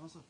حصل؟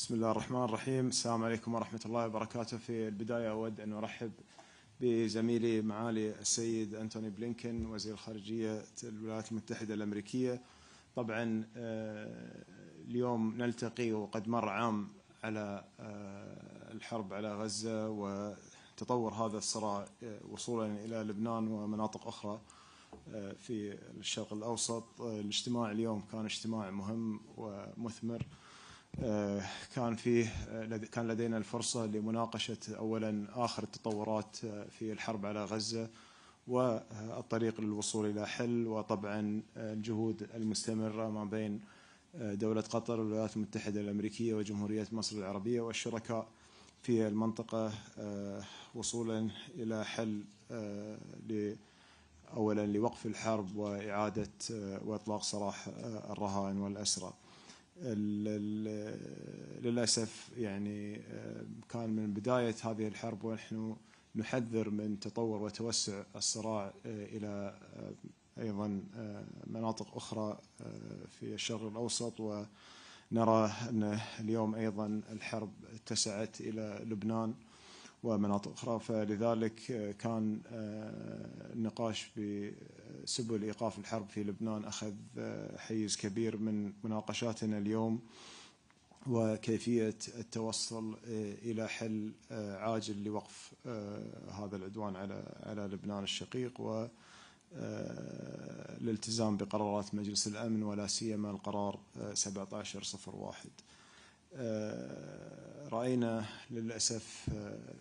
بسم الله الرحمن الرحيم. السلام عليكم ورحمة الله وبركاته. في البداية أود أن أرحب بزميلي معالي السيد أنتوني بلينكن وزير خارجية الولايات المتحدة الأمريكية. طبعا اليوم نلتقي وقد مر عام على الحرب على غزة وتطور هذا الصراع وصولا إلى لبنان ومناطق أخرى في الشرق الأوسط. الاجتماع اليوم كان اجتماع مهم ومثمر. كان لدينا الفرصة لمناقشة أولا آخر التطورات في الحرب على غزة والطريق للوصول إلى حل، وطبعا الجهود المستمرة ما بين دولة قطر والولايات المتحدة الأمريكية وجمهورية مصر العربية والشركاء في المنطقة وصولا إلى حل أولا لوقف الحرب وإعادة وإطلاق سراح الرهائن والأسرى. للأسف يعني كان من بداية هذه الحرب ونحن نحذر من تطور وتوسع الصراع إلى أيضا مناطق أخرى في الشرق الأوسط، ونرى أن اليوم أيضا الحرب اتسعت إلى لبنان ومناطق أخرى. فلذلك كان النقاش بسبل إيقاف الحرب في لبنان أخذ حيز كبير من مناقشاتنا اليوم، وكيفية التوصل إلى حل عاجل لوقف هذا العدوان على لبنان الشقيق والالتزام بقرارات مجلس الأمن ولا سيما القرار 1701. رأينا للأسف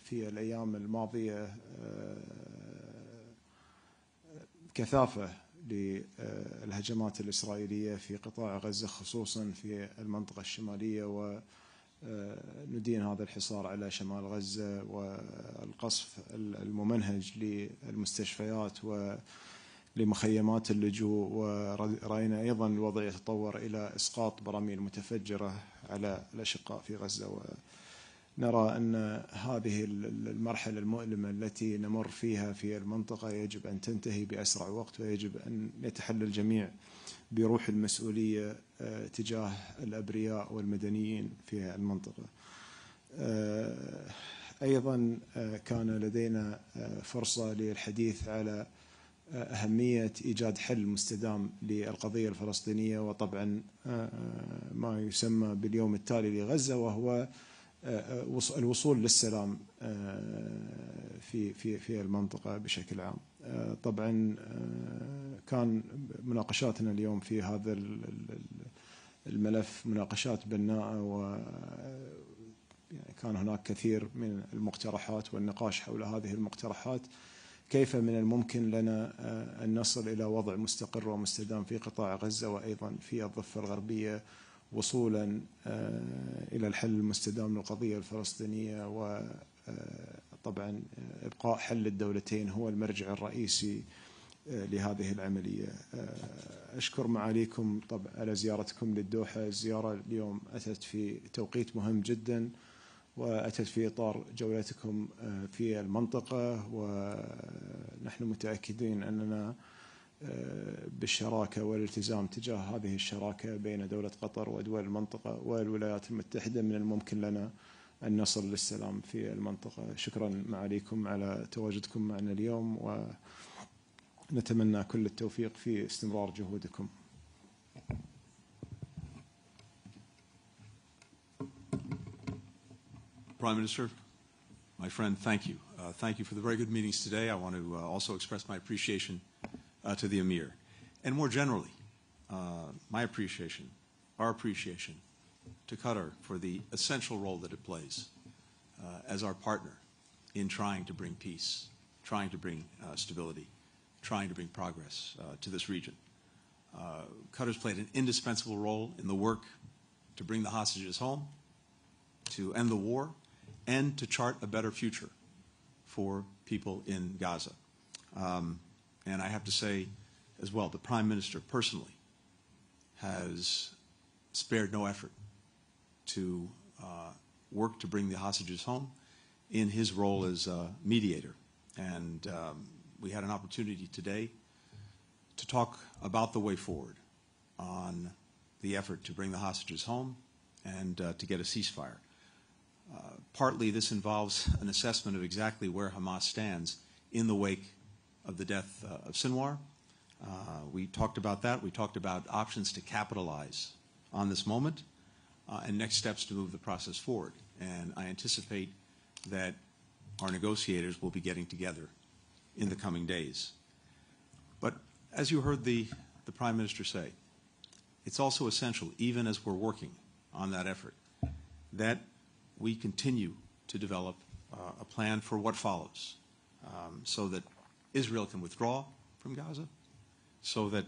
في الأيام الماضية كثافة للهجمات الإسرائيلية في قطاع غزة خصوصا في المنطقة الشمالية، وندين هذا الحصار على شمال غزة والقصف الممنهج للمستشفيات ولمخيمات اللجوء. ورأينا أيضا الوضع يتطور إلى إسقاط براميل متفجرة على الأشقاء في غزة، ونرى أن هذه المرحلة المؤلمة التي نمر فيها في المنطقة يجب أن تنتهي بأسرع وقت، ويجب أن يتحلى الجميع بروح المسؤولية تجاه الأبرياء والمدنيين في المنطقة. أيضا كان لدينا فرصة للحديث على أهمية إيجاد حل مستدام للقضية الفلسطينية، وطبعا ما يسمى باليوم التالي لغزة، وهو الوصول للسلام في المنطقة بشكل عام. طبعا كان مناقشاتنا اليوم في هذا الملف مناقشات بناءة، وكان هناك كثير من المقترحات والنقاش حول هذه المقترحات. كيف من الممكن لنا أن نصل إلى وضع مستقر ومستدام في قطاع غزة وأيضا في الضفة الغربية، وصولا إلى الحل المستدام للقضية الفلسطينية، وطبعا إبقاء حل الدولتين هو المرجع الرئيسي لهذه العملية. أشكر معاليكم طبعا على زيارتكم للدوحة. الزيارة اليوم أتت في توقيت مهم جدا، وأتت في إطار جولتكم في المنطقة، ونحن متأكدين أننا بالشراكة والالتزام تجاه هذه الشراكة بين دولة قطر ودول المنطقة والولايات المتحدة من الممكن لنا أن نصل للسلام في المنطقة. شكرا معاليكم على تواجدكم معنا اليوم، ونتمنى كل التوفيق في استمرار جهودكم. Prime Minister, my friend, thank you. Thank you for the very good meetings today. I want to also express my appreciation to the Emir. And more generally, my appreciation, our appreciation to Qatar for the essential role that it plays as our partner in trying to bring peace, trying to bring stability, trying to bring progress to this region. Qatar's played an indispensable role in the work to bring the hostages home, to end the war, and to chart a better future for people in Gaza. And I have to say as well, the Prime Minister personally has spared no effort to work to bring the hostages home in his role as a mediator. And we had an opportunity today to talk about the way forward on the effort to bring the hostages home and to get a ceasefire. Partly this involves an assessment of exactly where Hamas stands in the wake of the death of Sinwar. We talked about that. We talked about options to capitalize on this moment and next steps to move the process forward. And I anticipate that our negotiators will be getting together in the coming days. But as you heard the Prime Minister say, it's also essential, even as we're working on that effort, that we continue to develop a plan for what follows, so that Israel can withdraw from Gaza, so that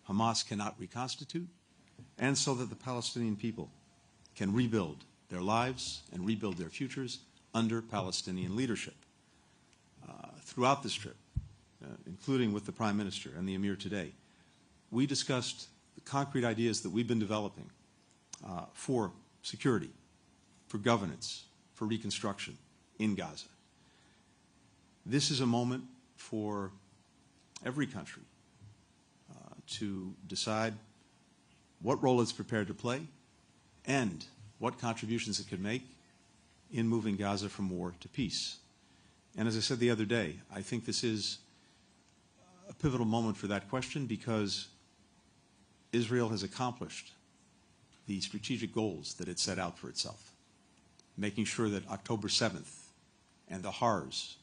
Hamas cannot reconstitute, and so that the Palestinian people can rebuild their lives and rebuild their futures under Palestinian leadership. Throughout this trip, including with the Prime Minister and the Emir today, we discussed the concrete ideas that we've been developing for security, for governance, for reconstruction in Gaza. This is a moment for every country to decide what role it's prepared to play and what contributions it could make in moving Gaza from war to peace. And as I said the other day, I think this is a pivotal moment for that question because Israel has accomplished the strategic goals that it set out for itself, making sure that October 7th and the horrors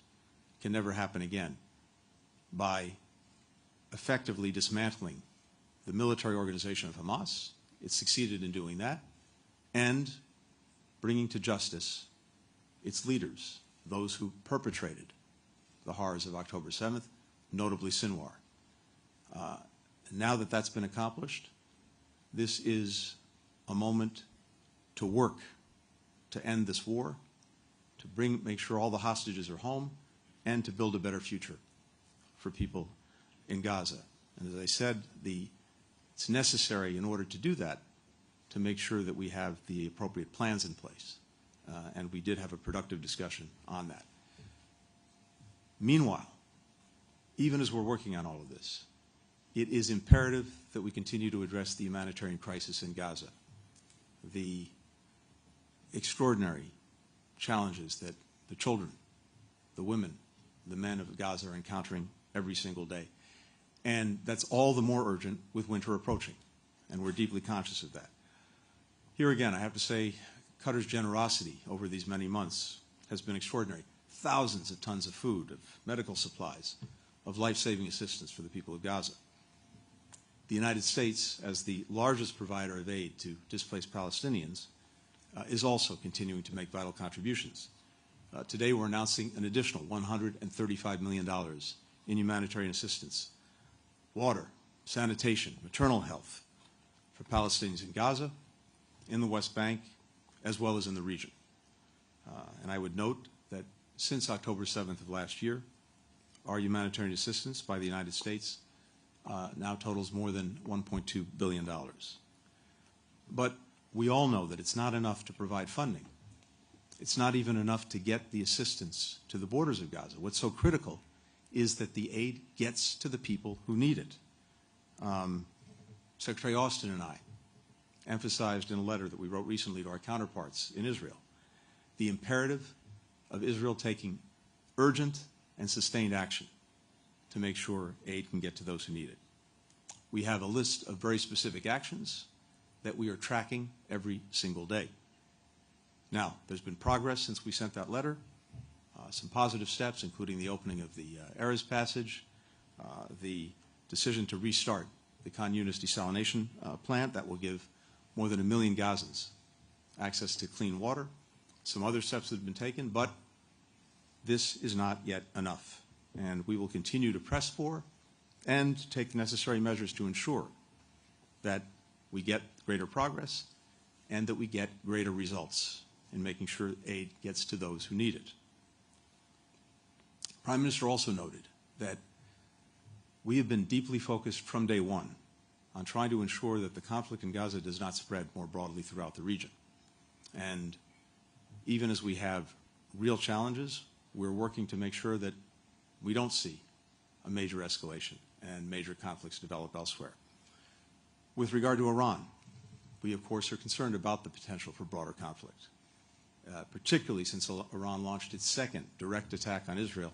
can never happen again by effectively dismantling the military organization of Hamas. It succeeded in doing that, and bringing to justice its leaders, those who perpetrated the horrors of October 7th, notably Sinwar. Now that that's been accomplished, this is a moment to work to end this war, to make sure all the hostages are home, and to build a better future for people in Gaza. And as I said, it's necessary in order to do that to make sure that we have the appropriate plans in place. And we did have a productive discussion on that. Meanwhile, even as we're working on all of this, it is imperative that we continue to address the humanitarian crisis in Gaza, the extraordinary challenges that the children, the women, the men of Gaza are encountering every single day. And that's all the more urgent with winter approaching, and we're deeply conscious of that. Here again, I have to say, Qatar's generosity over these many months has been extraordinary. Thousands of tons of food, of medical supplies, of life-saving assistance for the people of Gaza. The United States, as the largest provider of aid to displaced Palestinians, is also continuing to make vital contributions. Today we're announcing an additional $135 million in humanitarian assistance, water, sanitation, maternal health for Palestinians in Gaza, in the West Bank, as well as in the region. And I would note that since October 7th of last year, our humanitarian assistance by the United States now totals more than $1.2 billion. But we all know that it's not enough to provide funding. It's not even enough to get the assistance to the borders of Gaza. What's so critical is that the aid gets to the people who need it. Secretary Austin and I emphasized in a letter that we wrote recently to our counterparts in Israel the imperative of Israel taking urgent and sustained action to make sure aid can get to those who need it. We have a list of very specific actions that we are tracking every single day. Now, there's been progress since we sent that letter, some positive steps, including the opening of the Erez passage, the decision to restart the Khan Yunis desalination plant that will give more than 1 million Gazans access to clean water, some other steps that have been taken, but this is not yet enough. And we will continue to press for and take the necessary measures to ensure that we get greater progress and that we get greater results in making sure aid gets to those who need it. Prime Minister also noted that we have been deeply focused from day one on trying to ensure that the conflict in Gaza does not spread more broadly throughout the region. And even as we have real challenges, we're working to make sure that we don't see a major escalation and major conflicts develop elsewhere. With regard to Iran, we of course are concerned about the potential for broader conflict, particularly since Iran launched its second direct attack on Israel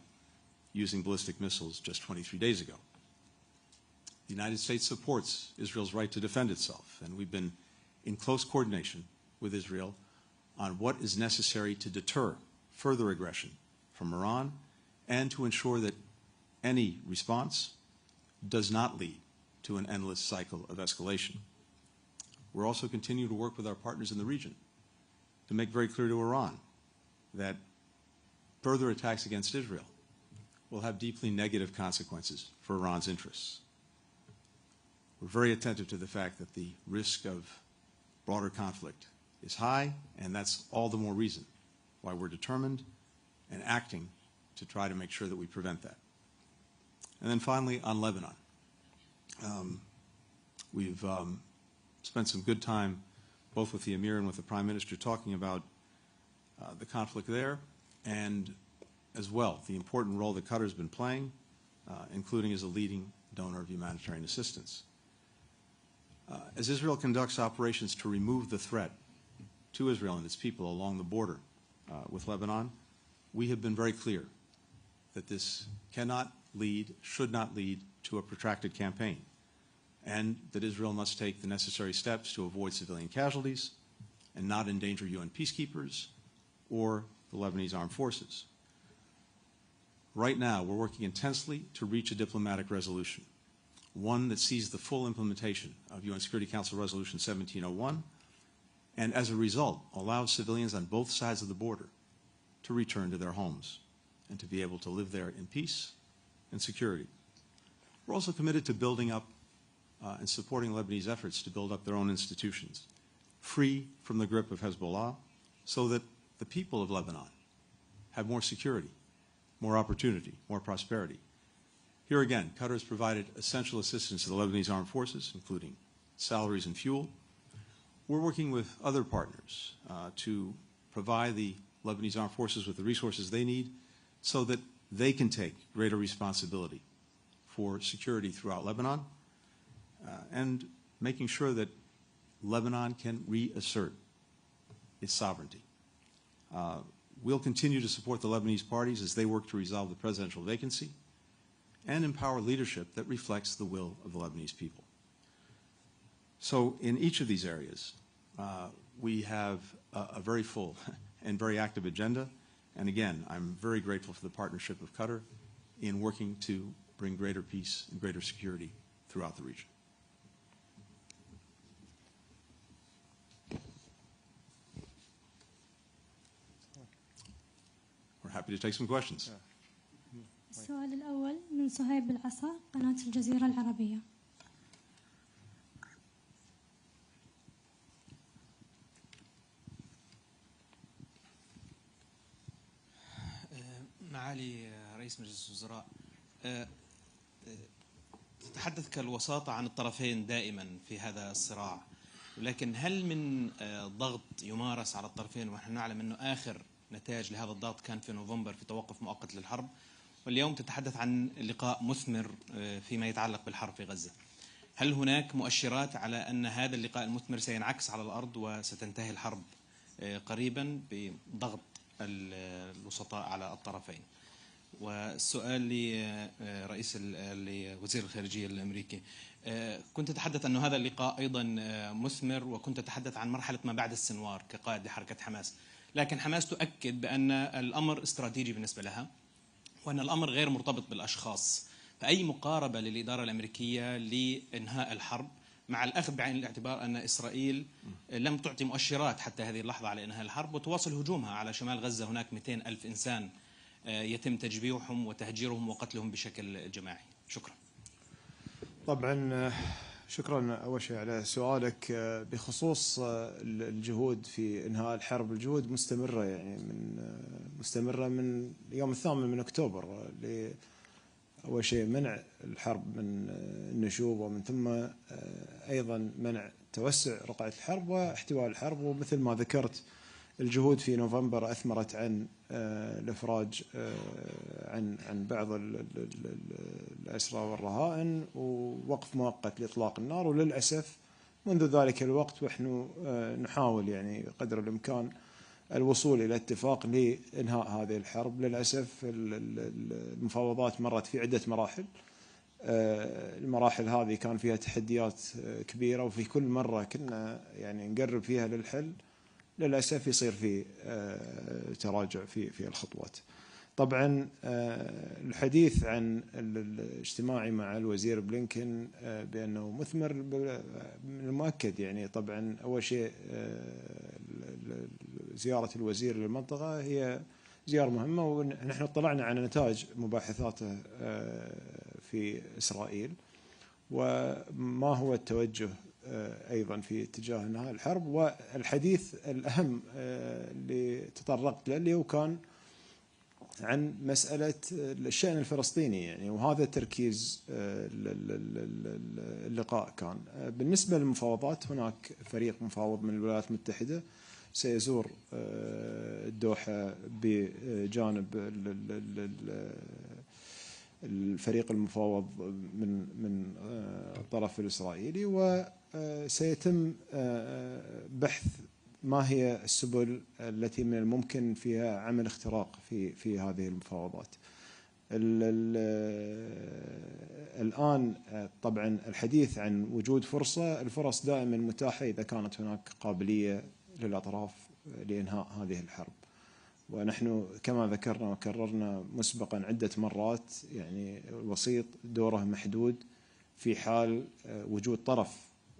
using ballistic missiles just 23 days ago. The United States supports Israel's right to defend itself, and we've been in close coordination with Israel on what is necessary to deter further aggression from Iran and to ensure that any response does not lead to an endless cycle of escalation. We're also continuing to work with our partners in the region to make very clear to Iran that further attacks against Israel will have deeply negative consequences for Iran's interests. We're very attentive to the fact that the risk of broader conflict is high, and that's all the more reason why we're determined and acting to try to make sure that we prevent that. And then finally, on Lebanon. We've spent some good time, both with the Emir and with the Prime Minister, talking about the conflict there, and as well the important role that Qatar has been playing, including as a leading donor of humanitarian assistance. As Israel conducts operations to remove the threat to Israel and its people along the border with Lebanon, we have been very clear that this cannot lead, should not lead to a protracted campaign, and that Israel must take the necessary steps to avoid civilian casualties and not endanger UN peacekeepers or the Lebanese armed forces. Right now, we're working intensely to reach a diplomatic resolution, one that sees the full implementation of UN Security Council Resolution 1701, and as a result, allows civilians on both sides of the border to return to their homes and to be able to live there in peace and security. We're also committed to building up and supporting Lebanese efforts to build up their own institutions, free from the grip of Hezbollah, so that the people of Lebanon have more security, more opportunity, more prosperity. Here again, Qatar has provided essential assistance to the Lebanese armed forces, including salaries and fuel. We're working with other partners to provide the Lebanese armed forces with the resources they need so that they can take greater responsibility for security throughout Lebanon, and making sure that Lebanon can reassert its sovereignty. We'll continue to support the Lebanese parties as they work to resolve the presidential vacancy and empower leadership that reflects the will of the Lebanese people. So in each of these areas, we have a very full and very active agenda. And again, I'm very grateful for the partnership of Qatar in working to bring greater peace and greater security throughout the region. We're happy to take some questions. السؤال الأول من صهيب العصا قناة الجزيرة العربية. معالي رئيس مجلس الوزراء، تتحدث كالوساطة عن الطرفين دائما في هذا الصراع، ولكن هل من ضغط يمارس على الطرفين، ونحن نعلم أنه آخر نتاج لهذا الضغط كان في نوفمبر في توقف مؤقت للحرب، واليوم تتحدث عن لقاء مثمر فيما يتعلق بالحرب في غزة. هل هناك مؤشرات على أن هذا اللقاء المثمر سينعكس على الأرض وستنتهي الحرب قريبا بضغط الوسطاء على الطرفين؟ والسؤال لوزير الخارجية الأمريكي، كنت تتحدث أن هذا اللقاء أيضا مثمر، وكنت تتحدث عن مرحلة ما بعد السنوار كقائد لحركة حماس، لكن حماس تؤكد بأن الأمر استراتيجي بالنسبة لها وأن الأمر غير مرتبط بالأشخاص. فأي مقاربة للإدارة الأمريكية لإنهاء الحرب، مع الأخذ بعين الاعتبار أن إسرائيل لم تعطي مؤشرات حتى هذه اللحظة على إنهاء الحرب، وتواصل هجومها على شمال غزة؟ هناك 200,000 إنسان يتم تجبيحهم وتهجيرهم وقتلهم بشكل جماعي. شكرا. طبعا شكرا أول شيء على سؤالك بخصوص الجهود في إنهاء الحرب. الجهود مستمرة، يعني مستمرة من يوم 8 أكتوبر أول شيء منع الحرب من النشوب، ومن ثم أيضا منع توسع رقعة الحرب واحتواء الحرب. ومثل ما ذكرت الجهود في نوفمبر أثمرت عن الإفراج عن بعض الأسرى والرهائن ووقف مؤقت لإطلاق النار. وللأسف منذ ذلك الوقت ونحن نحاول يعني قدر الإمكان الوصول إلى اتفاق لإنهاء هذه الحرب. للأسف المفاوضات مرت في عدة مراحل، المراحل هذه كان فيها تحديات كبيرة، وفي كل مرة كنا يعني نقرب فيها للحل للأسف يصير في تراجع في الخطوات. طبعا الحديث عن الاجتماعي مع الوزير بلينكن بأنه مثمر من المؤكد، يعني طبعا أول شيء زيارة الوزير للمنطقة هي زيارة مهمة، ونحن اطلعنا على نتائج مباحثاته في إسرائيل وما هو التوجه أيضا في اتجاه انهاء الحرب. والحديث الأهم اللي تطرقت له اللي هو كان عن مسألة الشأن الفلسطيني يعني، وهذا تركيز اللقاء كان. بالنسبة للمفاوضات هناك فريق مفاوض من الولايات المتحدة سيزور الدوحة بجانب الفريق المفاوض من الطرف الإسرائيلي، وسيتم بحث ما هي السبل التي من الممكن فيها عمل اختراق في هذه المفاوضات. الآن طبعا الحديث عن وجود فرصة، الفرص دائما متاحة إذا كانت هناك قابلية للأطراف لإنهاء هذه الحرب. ونحن كما ذكرنا وكررنا مسبقا عدة مرات يعني الوسيط دوره محدود في حال وجود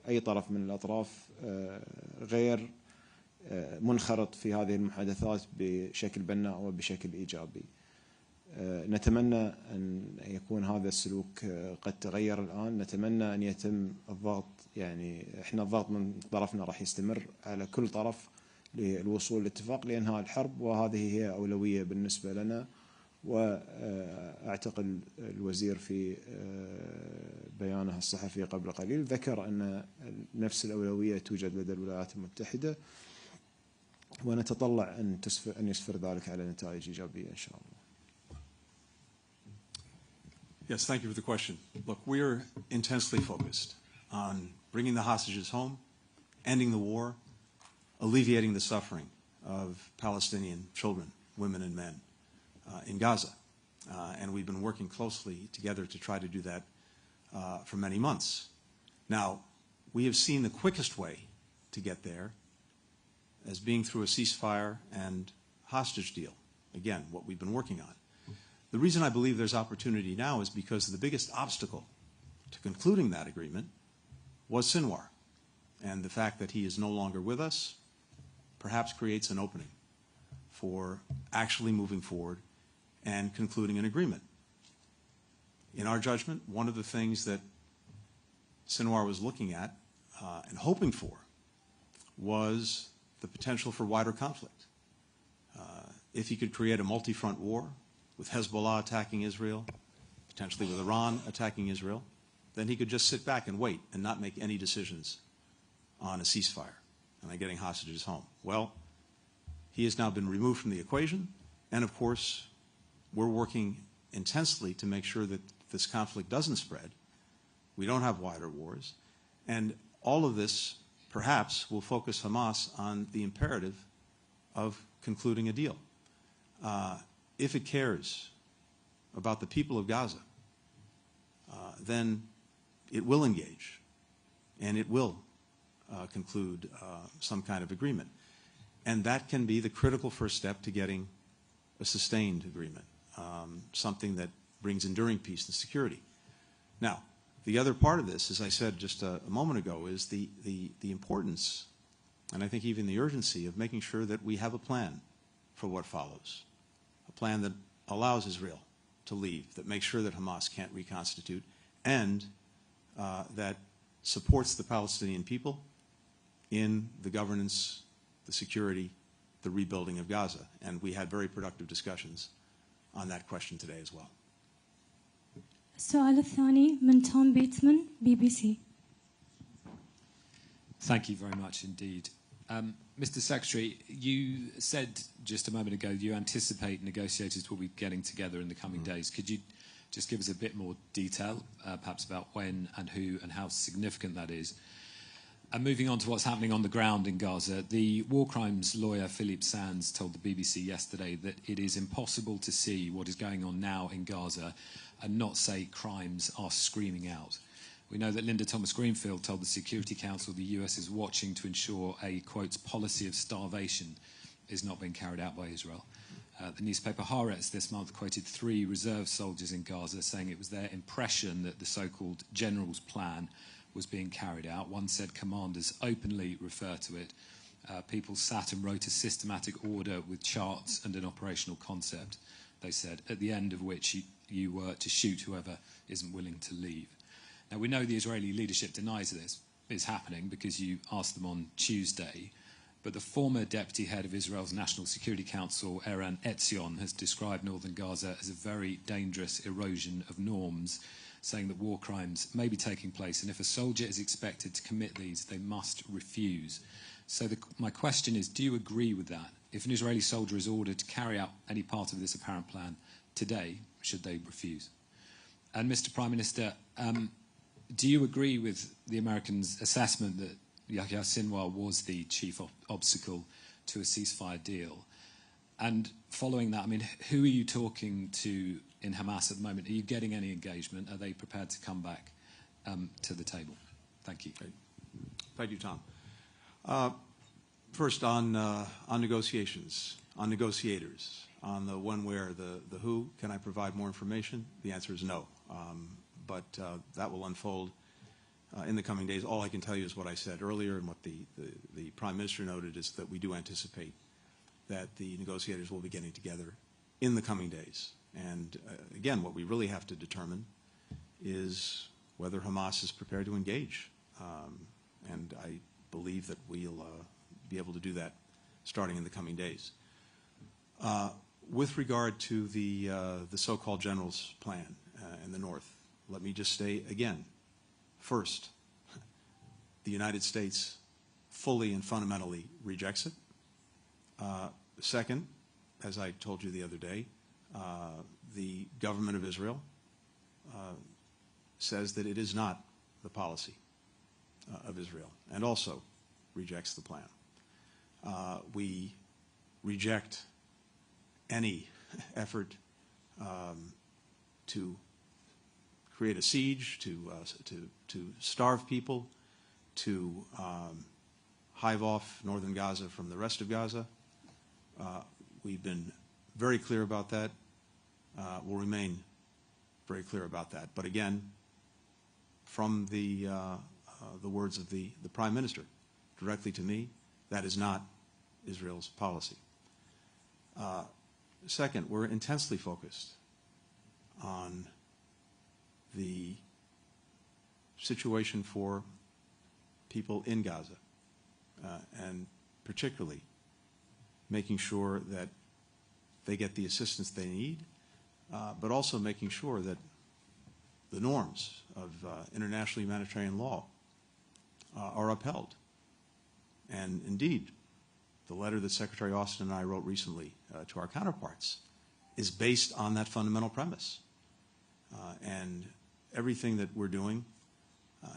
أي طرف من الأطراف غير منخرط في هذه المحادثات بشكل بناء وبشكل إيجابي. نتمنى أن يكون هذا السلوك قد تغير الآن، نتمنى أن يتم الضغط، يعني إحنا الضغط من طرفنا راح يستمر على كل طرف للوصول لاتفاق لإنهاء الحرب، وهذه هي أولوية بالنسبة لنا. وأعتقد الوزير في بيانه الصحفي قبل قليل ذكر أن نفس الأولوية توجد لدى الولايات المتحدة، ونتطلع أن يسفر ذلك على نتائج إيجابية إن شاء الله. Yes, thank you for the question. Look, we're intensely focused on bringing the hostages home, ending the war, alleviating the suffering of Palestinian children, women and men in Gaza. And we've been working closely together to try to do that for many months. Now, we have seen the quickest way to get there as being through a ceasefire and hostage deal. Again, what we've been working on. The reason I believe there's opportunity now is because the biggest obstacle to concluding that agreement was Sinwar. And the fact that he is no longer with us perhaps creates an opening for actually moving forward and concluding an agreement. In our judgment, one of the things that Sinwar was looking at and hoping for was the potential for wider conflict. If he could create a multi-front war with Hezbollah attacking Israel, potentially with Iran attacking Israel, then he could just sit back and wait and not make any decisions on a ceasefire and on getting hostages home. Well, he has now been removed from the equation, and of course, we're working intensely to make sure that this conflict doesn't spread. We don't have wider wars, and all of this perhaps will focus Hamas on the imperative of concluding a deal. If it cares about the people of Gaza, then it will engage, and it will conclude some kind of agreement. And that can be the critical first step to getting a sustained agreement, something that brings enduring peace and security. Now, the other part of this, as I said just a moment ago, is the importance, and I think even the urgency of making sure that we have a plan for what follows, a plan that allows Israel to leave, that makes sure that Hamas can't reconstitute, and that supports the Palestinian people in the governance, the security, the rebuilding of Gaza. And we had very productive discussions on that question today as well. السؤال الثاني من توم بيتمان BBC. Thank you very much indeed. Mr. Secretary, you said just a moment ago you anticipate negotiators will be getting together in the coming days. Could you just give us a bit more detail, perhaps about when and who and how significant that is? And moving on to what's happening on the ground in Gaza, the war crimes lawyer Philippe Sands told the BBC yesterday that it is impossible to see what is going on now in Gaza and not say crimes are screaming out. We know that Linda Thomas-Greenfield told the Security Council the US is watching to ensure a, quote, policy of starvation is not being carried out by Israel. The newspaper Haaretz this month quoted 3 reserve soldiers in Gaza saying it was their impression that the so-called general's plan was being carried out. One said commanders openly refer to it. People sat and wrote a systematic order with charts and an operational concept, they said, at the end of which you were to shoot whoever isn't willing to leave. Now, we know the Israeli leadership denies this is happening because you asked them on Tuesday, but the former deputy head of Israel's National Security Council, Eran Etzion, has described northern Gaza as a very dangerous erosion of norms, saying that war crimes may be taking place, and if a soldier is expected to commit these, they must refuse. So my question is, do you agree with that? If an Israeli soldier is ordered to carry out any part of this apparent plan today, should they refuse? And Mr. Prime Minister, do you agree with the Americans' assessment that Yahya Sinwar was the chief obstacle to a ceasefire deal? And following that, I mean, who are you talking to in Hamas at the moment? Are you getting any engagement? Are they prepared to come back to the table? Thank you. Thank you, Tom. First, on negotiations, on negotiators, on the one where, the who, can I provide more information? The answer is no. But that will unfold in the coming days. All I can tell you is what I said earlier, and what the Prime Minister noted is that we do anticipate that the negotiators will be getting together in the coming days. And again, what we really have to determine is whether Hamas is prepared to engage. And I believe that we'll be able to do that starting in the coming days. With regard to the so-called general's plan in the north, let me just say again, first, the United States fully and fundamentally rejects it. Second, as I told you the other day, the government of Israel says that it is not the policy of Israel, and also rejects the plan. We reject any effort to create a siege, to starve people, to hive off northern Gaza from the rest of Gaza. We've been very clear about that. We'll remain very clear about that. But again, from the words of the Prime Minister directly to me, that is not Israel's policy. Second, we're intensely focused on the situation for people in Gaza, and particularly making sure that they get the assistance they need, but also making sure that the norms of international humanitarian law are upheld. And indeed, the letter that Secretary Austin and I wrote recently to our counterparts is based on that fundamental premise. And everything that we're doing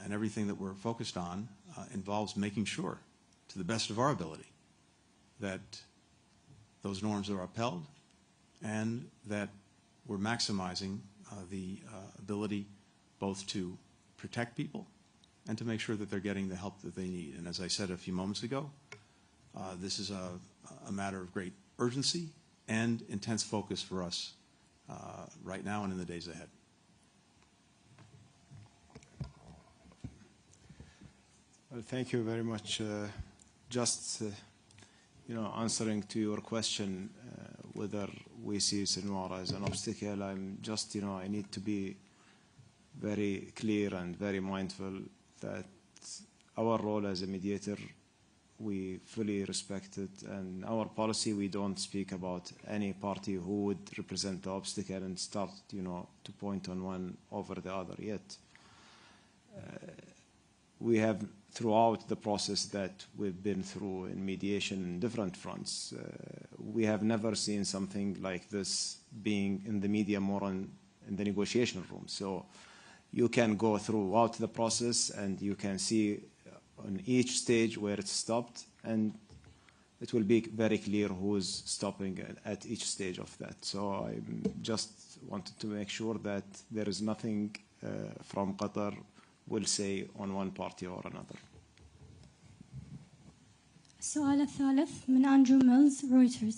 and everything that we're focused on involves making sure, to the best of our ability, that those norms are upheld and that we're maximizing the ability both to protect people and to make sure that they're getting the help that they need. And as I said a few moments ago, this is a matter of great urgency and intense focus for us right now and in the days ahead. Well, thank you very much. Just answering to your question, whether we see Sinwar as an obstacle, I'm just, I need to be very clear and very mindful that our role as a mediator, we fully respect it, and our policy, we don't speak about any party who would represent the obstacle and start, to point on one over the other yet. We have, throughout the process that we've been through in mediation in different fronts, we have never seen something like this being in the media, more in the negotiation room. So you can go throughout the process and you can see on each stage where it's stopped, and it will be very clear who's stopping at each stage of that. So I just wanted to make sure that there is nothing from Qatar will say on one party or another. السؤال الثالث من أندرو ميلز رويترز.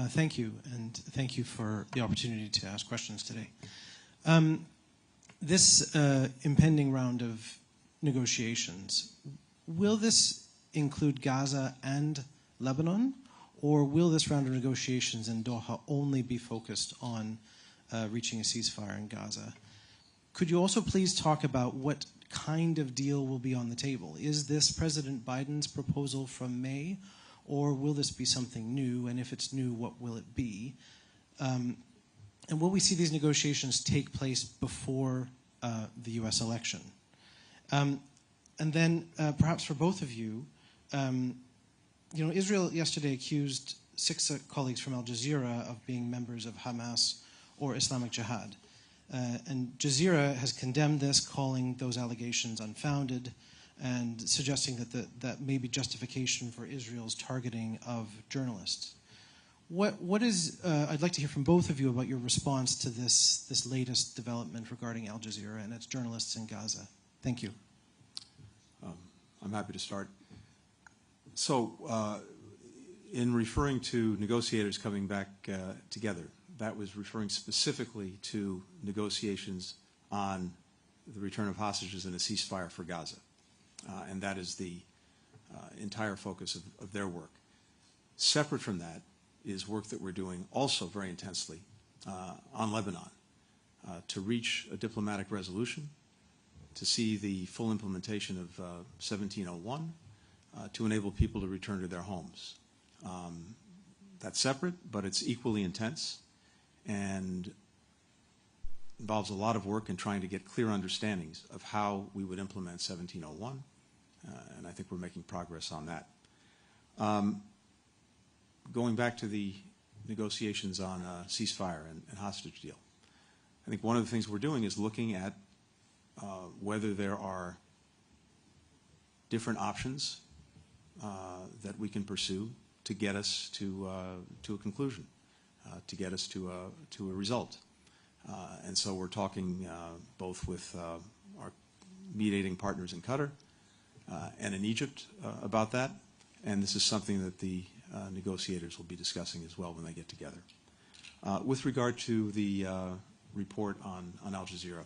Thank you, and thank you for the opportunity to ask questions today. This impending round of negotiations, will this include Gaza and Lebanon, or will this round of negotiations in Doha only be focused on reaching a ceasefire in Gaza? Could you also please talk about what kind of deal will be on the table? Is this President Biden's proposal from May, or will this be something new? And if it's new, what will it be? And will we see these negotiations take place before the U.S. election? And then perhaps for both of you, Israel yesterday accused 6 colleagues from Al Jazeera of being members of Hamas or Islamic Jihad. And Jazeera has condemned this, calling those allegations unfounded and suggesting that may be justification for Israel's targeting of journalists. What is, I'd like to hear from both of you about your response to this latest development regarding Al Jazeera and its journalists in Gaza. Thank you. I'm happy to start. So in referring to negotiators coming back together, that was referring specifically to negotiations on the return of hostages and a ceasefire for Gaza. And that is the entire focus of their work. Separate from that is work that we're doing also very intensely on Lebanon to reach a diplomatic resolution, to see the full implementation of 1701, to enable people to return to their homes. That's separate, but it's equally intense and involves a lot of work in trying to get clear understandings of how we would implement 1701, and I think we're making progress on that. Going back to the negotiations on ceasefire and hostage deal, I think one of the things we're doing is looking at whether there are different options that we can pursue to get us to a conclusion, to get us to a result. And so we're talking both with our mediating partners in Qatar and in Egypt about that, and this is something that the negotiators will be discussing as well when they get together. With regard to the report on Al Jazeera,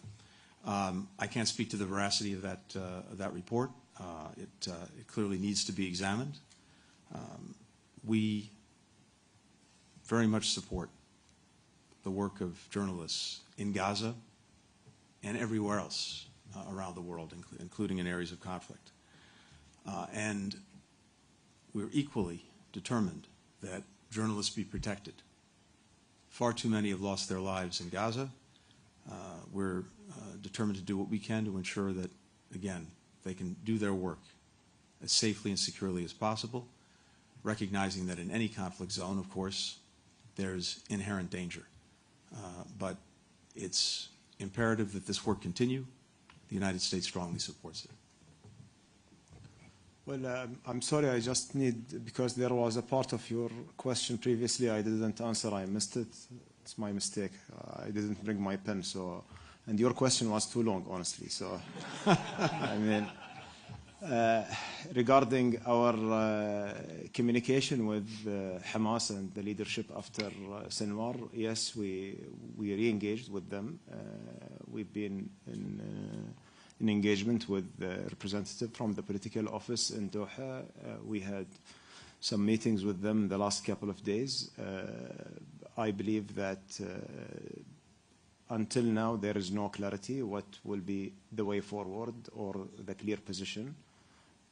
I can't speak to the veracity of that report. It clearly needs to be examined. We very much support the work of journalists in Gaza and everywhere else around the world, including in areas of conflict. And we're equally determined that journalists be protected. Far too many have lost their lives in Gaza. We're determined to do what we can to ensure that, again, they can do their work as safely and securely as possible, recognizing that in any conflict zone, of course, there's inherent danger. But it's imperative that this work continue. The United States strongly supports it. Well, I'm sorry, I just need, because there was a part of your question previously I didn't answer, I missed it. It's my mistake. I didn't bring my pen, so, and your question was too long, honestly, so, I mean, regarding our communication with Hamas and the leadership after Sinwar, yes, we re-engaged with them. We've been in engagement with the representative from the political office in Doha. We had some meetings with them the last couple of days. I believe that until now there is no clarity what will be the way forward or the clear position.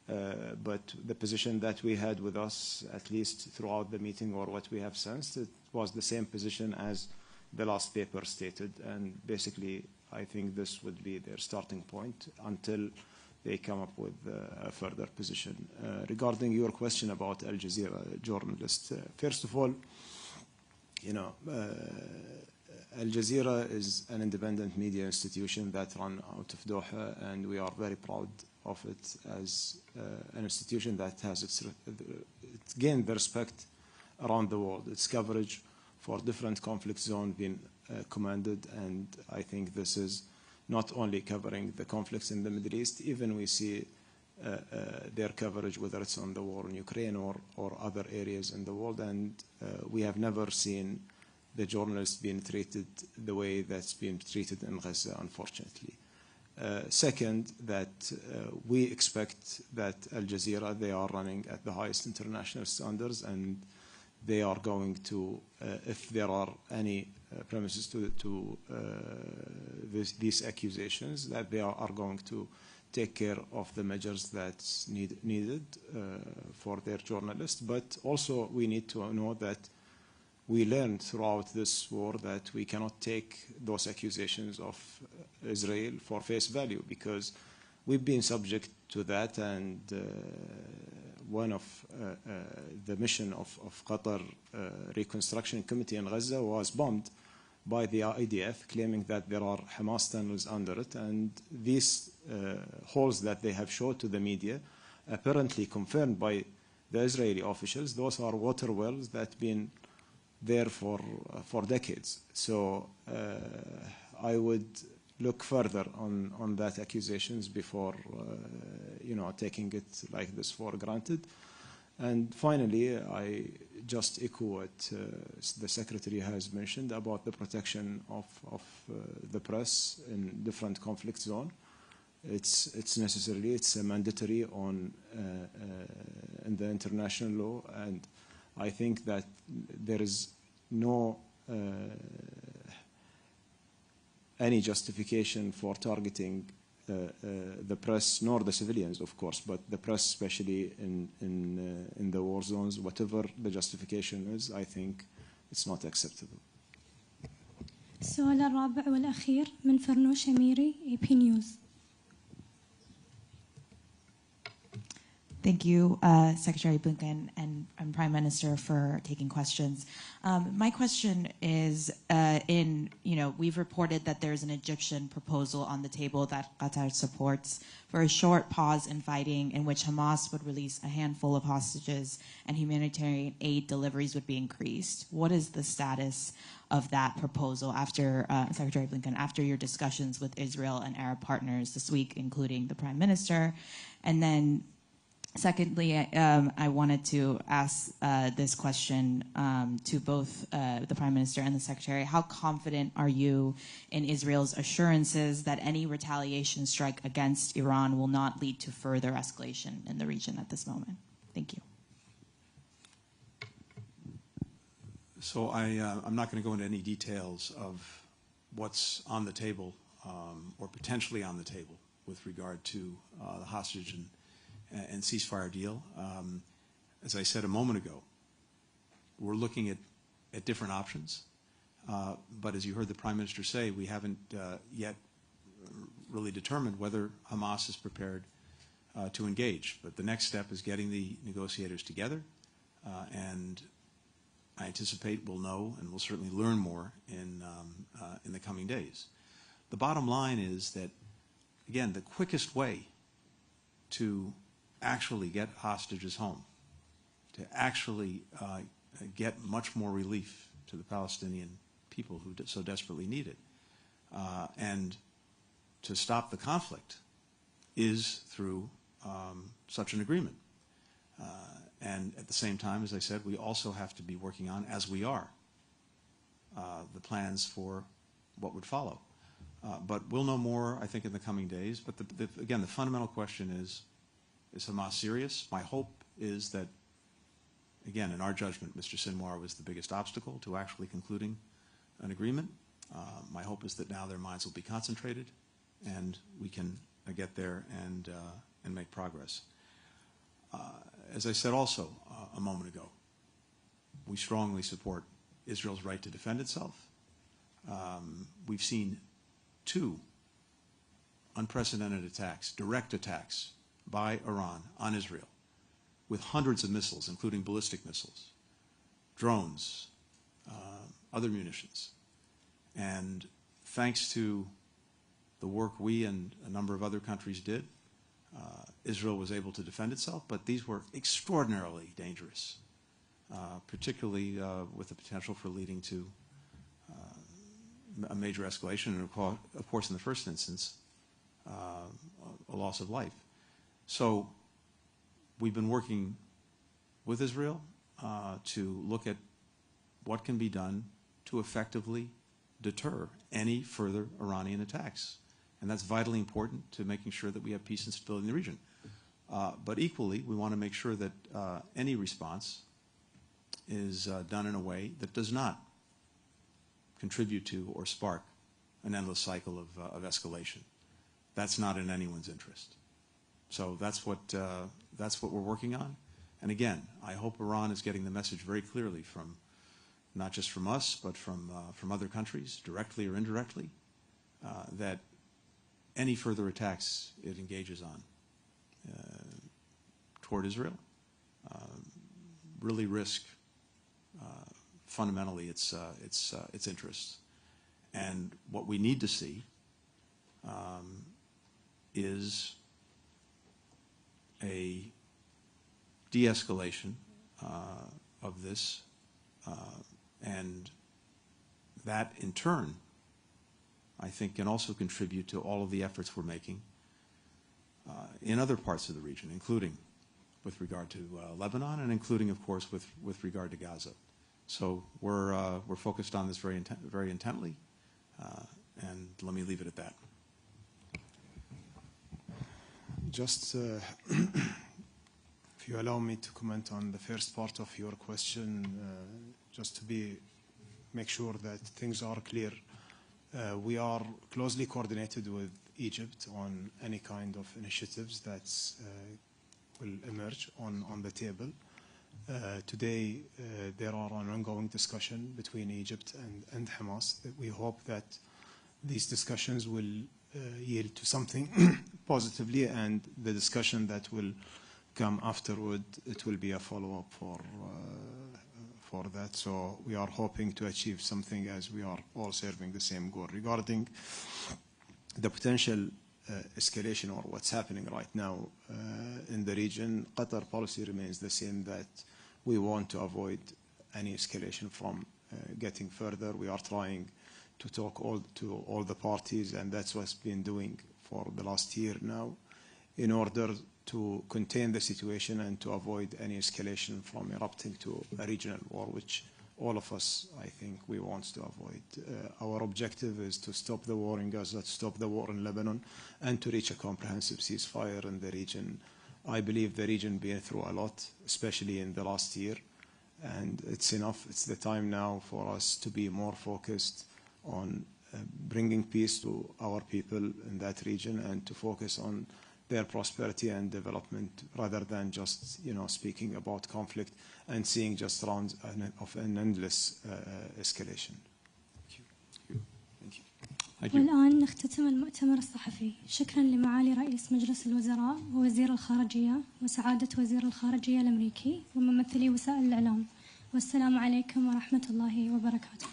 But the position that we had with us, at least throughout the meeting or what we have sensed, it was the same position as the last paper stated. And basically, I think this would be their starting point until they come up with a further position. Regarding your question about Al Jazeera journalists, first of all, you know, Al Jazeera is an independent media institution that run out of Doha, and we are very proud of it as an institution that has it's gained the respect around the world. Its coverage for different conflict zones been commended, and I think this is not only covering the conflicts in the Middle East, even we see their coverage, whether it's on the war in Ukraine or other areas in the world, and we have never seen the journalists being treated the way that's being treated in Gaza, unfortunately. Second, that we expect that Al Jazeera, they are running at the highest international standards, and they are going to, if there are any premises to these accusations, that they are going to take care of the measures that's needed for their journalists. But also we need to know that we learned throughout this war that we cannot take those accusations of Israel for face value, because we've been subject to that, and one of the mission of Qatar Reconstruction Committee in Gaza was bombed by the IDF, claiming that there are Hamas tunnels under it, and these holes that they have showed to the media, apparently confirmed by the Israeli officials, those are water wells that been there for decades. So I would look further on that accusations before taking it like this for granted. And finally, I just echo what the Secretary has mentioned about the protection of the press in different conflict zones. It's necessarily, it's mandatory on in the international law, and I think that there is no any justification for targeting the press, nor the civilians, of course, but the press, especially in the war zones. Whatever the justification is, I think it's not acceptable. السؤال الرابع والأخير من فرنوش أميري AP News. Thank you, Secretary Blinken and Prime Minister, for taking questions. My question is, we've reported that there's an Egyptian proposal on the table that Qatar supports for a short pause in fighting, in which Hamas would release a handful of hostages and humanitarian aid deliveries would be increased. What is the status of that proposal after, Secretary Blinken, after your discussions with Israel and Arab partners this week, including the Prime Minister? And then secondly, I wanted to ask this question to both the Prime Minister and the Secretary. How confident are you in Israel's assurances that any retaliation strike against Iran will not lead to further escalation in the region at this moment? Thank you. So I'm not going to go into any details of what's on the table or potentially on the table with regard to the hostage and ceasefire deal. As I said a moment ago, we're looking at different options. But as you heard the Prime Minister say, we haven't yet really determined whether Hamas is prepared to engage. But the next step is getting the negotiators together, and I anticipate we'll know and we'll certainly learn more in the coming days. The bottom line is that, again, the quickest way to actually get hostages home, to actually get much more relief to the Palestinian people who so desperately need it, and to stop the conflict is through such an agreement. And at the same time, as I said, we also have to be working on, as we are, the plans for what would follow. But we'll know more, I think, in the coming days. But again, the fundamental question is Hamas serious? My hope is that, again, in our judgment, Mr. Sinwar was the biggest obstacle to actually concluding an agreement. My hope is that now their minds will be concentrated and we can get there and make progress. As I said also a moment ago, we strongly support Israel's right to defend itself. We've seen 2 unprecedented attacks, direct attacks by Iran on Israel, with hundreds of missiles, including ballistic missiles, drones, other munitions. And thanks to the work we and a number of other countries did, Israel was able to defend itself, but these were extraordinarily dangerous, particularly with the potential for leading to a major escalation, and of course in the first instance, a loss of life. So we've been working with Israel to look at what can be done to effectively deter any further Iranian attacks. And that's vitally important to making sure that we have peace and stability in the region. But equally, we want to make sure that any response is done in a way that does not contribute to or spark an endless cycle of escalation. That's not in anyone's interest. So that's what we're working on. And again, I hope Iran is getting the message very clearly from not just from us, but from other countries, directly or indirectly, that any further attacks it engages on toward Israel really risk fundamentally its interests. And what we need to see is a de-escalation of this, and that in turn, I think, can also contribute to all of the efforts we're making in other parts of the region, including with regard to Lebanon, and including, of course, with regard to Gaza. So we're focused on this very intently, and let me leave it at that. Just if you allow me to comment on the first part of your question, just to make sure that things are clear. We are closely coordinated with Egypt on any kind of initiatives that will emerge on the table. Today, there are an ongoing discussion between Egypt and Hamas. We hope that these discussions will yield to something positively, and the discussion that will come afterward, it will be a follow-up for that. So we are hoping to achieve something, as we are all serving the same goal. Regarding the potential escalation or what's happening right now in the region, Qatar policy remains the same, that we want to avoid any escalation from getting further. We are trying to talk to all the parties, and that's what's been doing for the last year now, in order to contain the situation and to avoid any escalation from erupting to a regional war, which all of us, I think, we want to avoid. Our objective is to stop the war in Gaza, to stop the war in Lebanon, and to reach a comprehensive ceasefire in the region. I believe the region been through a lot, especially in the last year, and it's enough. It's the time now for us to be more focused on bringing peace to our people in that region, and to focus on their prosperity and development, rather than just, speaking about conflict and seeing just rounds of an endless escalation. Thank you. والآن نختتم المؤتمر الصحفي. شكرا لمعالي رئيس مجلس الوزراء ووزير الخارجية وسعادة وزير الخارجية الأمريكي وممثلي وسائل الإعلام. والسلام عليكم ورحمة الله وبركاته.